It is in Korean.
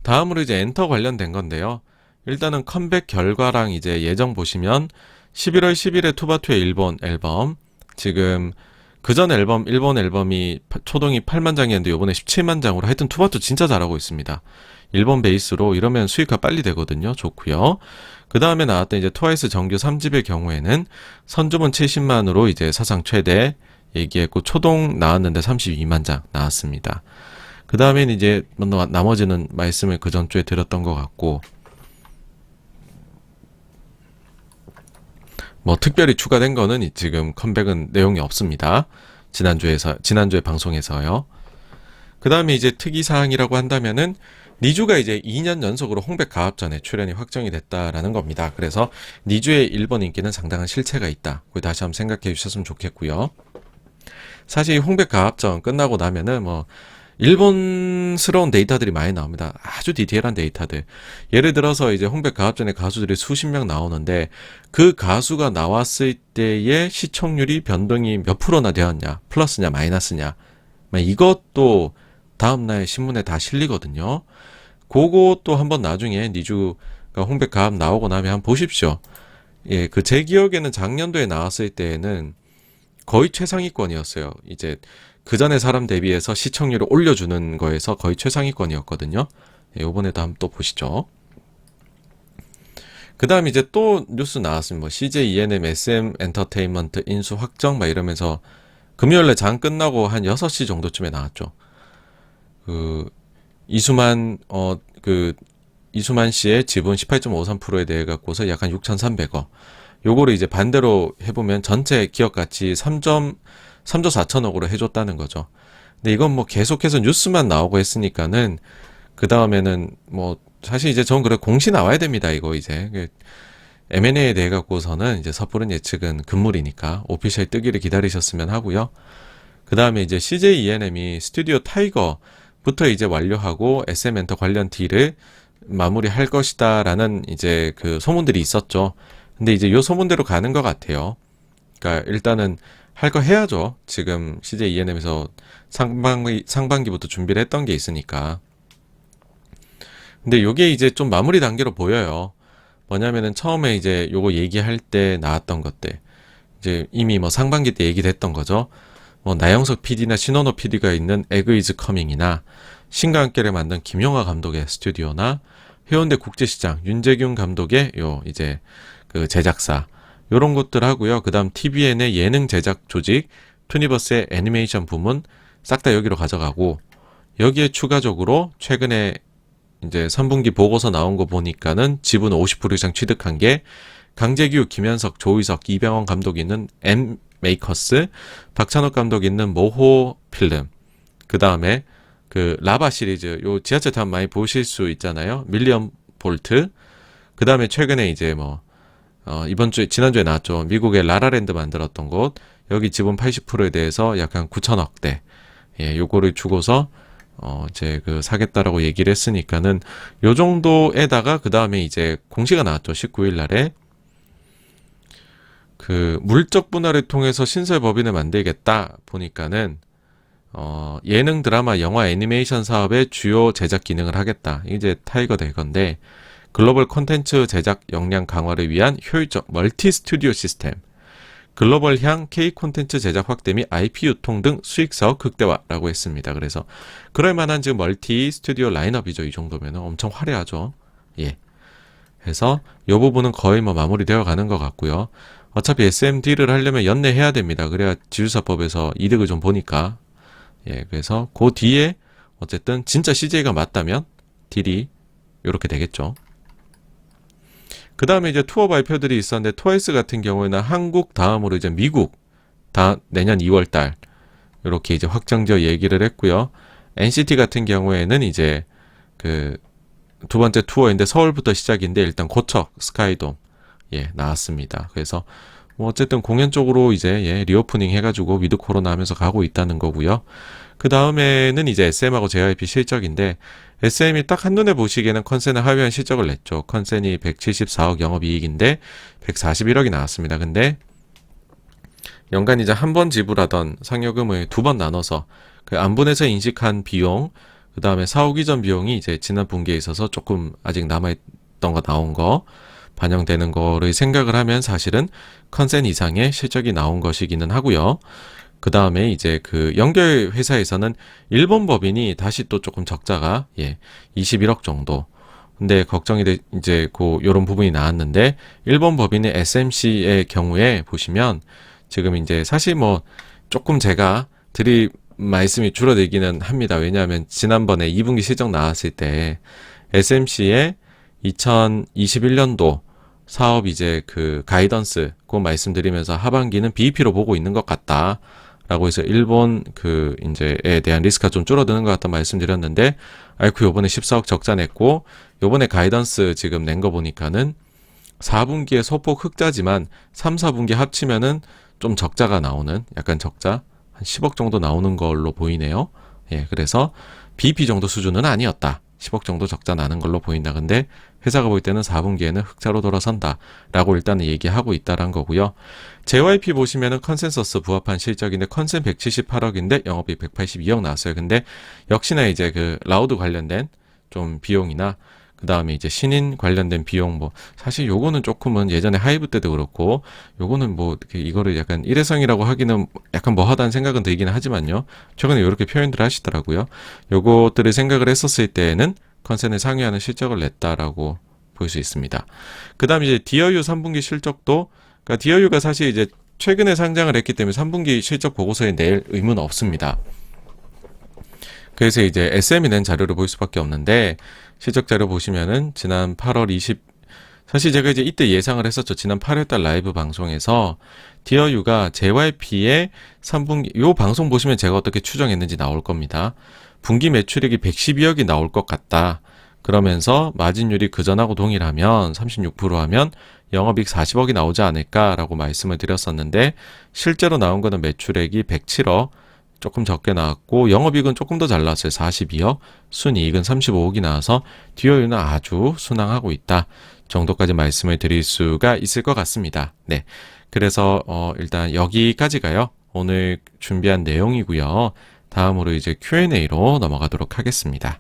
다음으로 이제 엔터 관련된 건데요. 일단은 컴백 결과랑 이제 예정 보시면 11월 10일에 투바투의 일본 앨범, 지금 그전 앨범, 일본 앨범이 초동이 8만 장이었는데 요번에 17만 장으로 하여튼 투바투 진짜 잘하고 있습니다. 일본 베이스로 이러면 수익화 빨리 되거든요. 좋고요. 그 다음에 나왔던 이제 트와이스 정규 3집의 경우에는 선주문 70만으로 이제 사상 최대 얘기했고 초동 나왔는데 32만 장 나왔습니다. 그 다음에는 이제 나머지는 말씀을 그 전주에 드렸던 것 같고 뭐 특별히 추가된 거는 지금 컴백은 내용이 없습니다. 지난주에 방송에서요. 그 다음에 이제 특이사항이라고 한다면은 니주가 이제 2년 연속으로 홍백 가합전에 출연이 확정이 됐다라는 겁니다. 그래서 니주의 일본 인기는 상당한 실체가 있다. 그걸 다시 한번 생각해 주셨으면 좋겠고요. 사실 홍백 가합전 끝나고 나면은 뭐 일본스러운 데이터들이 많이 나옵니다. 아주 디테일한 데이터들. 예를 들어서 이제 홍백 가합전에 가수들이 수십 명 나오는데 그 가수가 나왔을 때의 시청률이 변동이 몇 프로나 되었냐, 플러스냐, 마이너스냐. 이것도 다음날 신문에 다 실리거든요. 그것도 한번 나중에 니주가 홍백 가합 나오고 나면 한번 보십시오. 예, 제 기억에는 작년도에 나왔을 때에는 거의 최상위권이었어요. 이제 그 전에 사람 대비해서 시청률을 올려주는 거에서 거의 최상위권이었거든요. 예, 요번에도 한번 또 보시죠. 그 다음 이제 또 뉴스 나왔습니다. 뭐 CJ ENM SM 엔터테인먼트 인수 확정 막 이러면서 금요일에 장 끝나고 한 6시 정도쯤에 나왔죠. 이수만 씨의 지분 18.53%에 대해 갖고서 약 한 6,300억. 요거를 이제 반대로 해보면 전체 기업 가치 3조 4천억으로 해줬다는 거죠. 근데 이건 뭐 계속해서 뉴스만 나오고 했으니까는 그 다음에는 뭐 사실 이제 전 그래 공시 나와야 됩니다. 이거 이제 M&A에 대해 갖고서는 이제 섣부른 예측은 금물이니까 오피셜 뜨기를 기다리셨으면 하고요. 그 다음에 이제 CJ ENM이 스튜디오 타이거부터 이제 완료하고 SM 엔터 관련 딜을 마무리할 것이다라는 이제 그 소문들이 있었죠. 근데 이제 요 소문대로 가는 것 같아요. 그러니까 일단은 할 거 해야죠. 지금 CJ ENM에서 상반기부터 준비를 했던 게 있으니까. 근데 요게 이제 좀 마무리 단계로 보여요. 뭐냐면은 처음에 이제 요거 얘기할 때 나왔던 것들. 이제 이미 뭐 상반기 때 얘기됐던 거죠. 뭐 나영석 PD나 신원호 PD가 있는 에그 이즈 커밍이나 신과 함께를 만든 김용화 감독의 스튜디오나 해운대 국제시장 윤재균 감독의 요 이제 그 제작사 요런 것들 하고요. 그 다음 TVN의 예능 제작 조직, 투니버스의 애니메이션 부문 싹 다 여기로 가져가고 여기에 추가적으로 최근에 이제 3분기 보고서 나온 거 보니까는 지분 50% 이상 취득한 게 강재규, 김현석, 조의석, 이병헌 감독이 있는 M 메이커스, 박찬욱 감독이 있는 모호 필름, 그 다음에 그 라바 시리즈 요 지하철 타면 많이 보실 수 있잖아요. 밀리언 볼트. 그 다음에 최근에 이제 뭐 지난주에 나왔죠. 미국의 라라랜드 만들었던 곳. 여기 지분 80%에 대해서 약 한 9천억대. 예, 요거를 주고서, 이제 사겠다라고 얘기를 했으니까는, 요 정도에다가, 그 다음에 이제 공시가 나왔죠. 19일 날에. 물적 분할을 통해서 신설 법인을 만들겠다 보니까는, 예능, 드라마, 영화, 애니메이션 사업의 주요 제작 기능을 하겠다. 이제 타이거 될 건데, 글로벌 콘텐츠 제작 역량 강화를 위한 효율적 멀티 스튜디오 시스템, 글로벌향 K 콘텐츠 제작 확대 및 IP 유통 등 수익 사업 극대화라고 했습니다. 그래서 그럴 만한 지금 멀티 스튜디오 라인업이죠. 이 정도면 엄청 화려하죠. 예. 그래서 이 부분은 거의 뭐 마무리되어 가는 것 같고요. 어차피 SMD를 하려면 연내해야 됩니다. 그래야 지주사법에서 이득을 좀 보니까. 예. 그래서 그 뒤에 어쨌든 진짜 CJ가 맞다면 딜이 이렇게 되겠죠. 그 다음에 이제 투어 발표들이 있었는데 트와이스 같은 경우에는 한국 다음으로 이제 미국 내년 2월달 이렇게 이제 확정지어 얘기를 했고요. NCT 같은 경우에는 이제 두 번째 투어인데 서울부터 시작인데 일단 고척 스카이돔 나왔습니다. 그래서 뭐 어쨌든 공연 쪽으로 이제 리오프닝 해가지고 위드 코로나 하면서 가고 있다는 거고요. 그 다음에는 이제 SM하고 JYP 실적인데 SM이 딱 한눈에 보시기에는 컨센은 하회한 실적을 냈죠. 컨센이 174억 영업이익인데 141억이 나왔습니다. 근데 연간 이제 한 번 지불하던 상여금을 두 번 나눠서 안분해서 인식한 비용, 그 다음에 사후 이전 비용이 이제 지난 분기에 있어서 조금 아직 남아있던 거 나온 거 반영되는 거를 생각을 하면 사실은 컨센 이상의 실적이 나온 것이기는 하고요. 그 다음에 이제 그 연결 회사에서는 일본 법인이 다시 또 조금 적자가 21억 정도. 근데 걱정이 이제 요런 부분이 나왔는데 일본 법인의 SMC의 경우에 보시면 지금 이제 사실 뭐 조금 제가 드릴 말씀이 줄어들기는 합니다. 왜냐하면 지난번에 2분기 실적 나왔을 때 SMC의 2021년도 사업 이제 그 가이던스 그거 말씀드리면서 하반기는 BEP로 보고 있는 것 같다. 라고 해서 일본 그 이제에 대한 리스크가 좀 줄어드는 것 같다 말씀드렸는데 아이쿠 요번에 14억 적자 냈고 요번에 가이던스 지금 낸 거 보니까는 4분기에 소폭 흑자지만 3, 4분기 합치면은 좀 적자가 나오는 약간 적자 한 10억 정도 나오는 걸로 보이네요. 그래서 BEP 정도 수준은 아니었다. 10억 정도 적자 나는 걸로 보인다. 근데 회사가 볼 때는 4분기에는 흑자로 돌아선다. 라고 일단은 얘기하고 있다란 거고요. JYP 보시면은 컨센서스 부합한 실적인데 컨센 178억인데 영업이익 182억 나왔어요. 근데 역시나 이제 그 라우드 관련된 좀 비용이나 그 다음에 이제 신인 관련된 비용 뭐 사실 요거는 조금은 예전에 하이브 때도 그렇고 요거는 뭐 이거를 약간 일회성이라고 하기는 약간 뭐하다는 생각은 들기는 하지만요. 최근에 이렇게 표현들 하시더라고요. 요것들을 생각을 했었을 때에는 컨센을 상회하는 실적을 냈다라고 볼 수 있습니다. 그 다음에 이제 디어유 3분기 실적도 그러니까 디어유가 사실 이제 최근에 상장을 했기 때문에 3분기 실적 보고서에 낼 의무는 없습니다. 그래서 이제 SM이 낸 자료를 볼 수밖에 없는데 실적 자료 보시면은 지난 8월 20 사실 제가 이제 이때 예상을 했었죠. 지난 8월달 라이브 방송에서 디어유가 JYP의 3분기 요 방송 보시면 제가 어떻게 추정했는지 나올 겁니다. 분기 매출액이 112억이 나올 것 같다. 그러면서 마진율이 그전하고 동일하면 36% 하면 영업이익 40억이 나오지 않을까라고 말씀을 드렸었는데 실제로 나온 거는 매출액이 107억 조금 적게 나왔고 영업이익은 조금 더 잘 나왔어요. 42억, 순이익은 35억이 나와서 디어유는 아주 순항하고 있다 정도까지 말씀을 드릴 수가 있을 것 같습니다. 네, 그래서 일단 여기까지가요. 오늘 준비한 내용이고요. 다음으로 이제 Q&A로 넘어가도록 하겠습니다.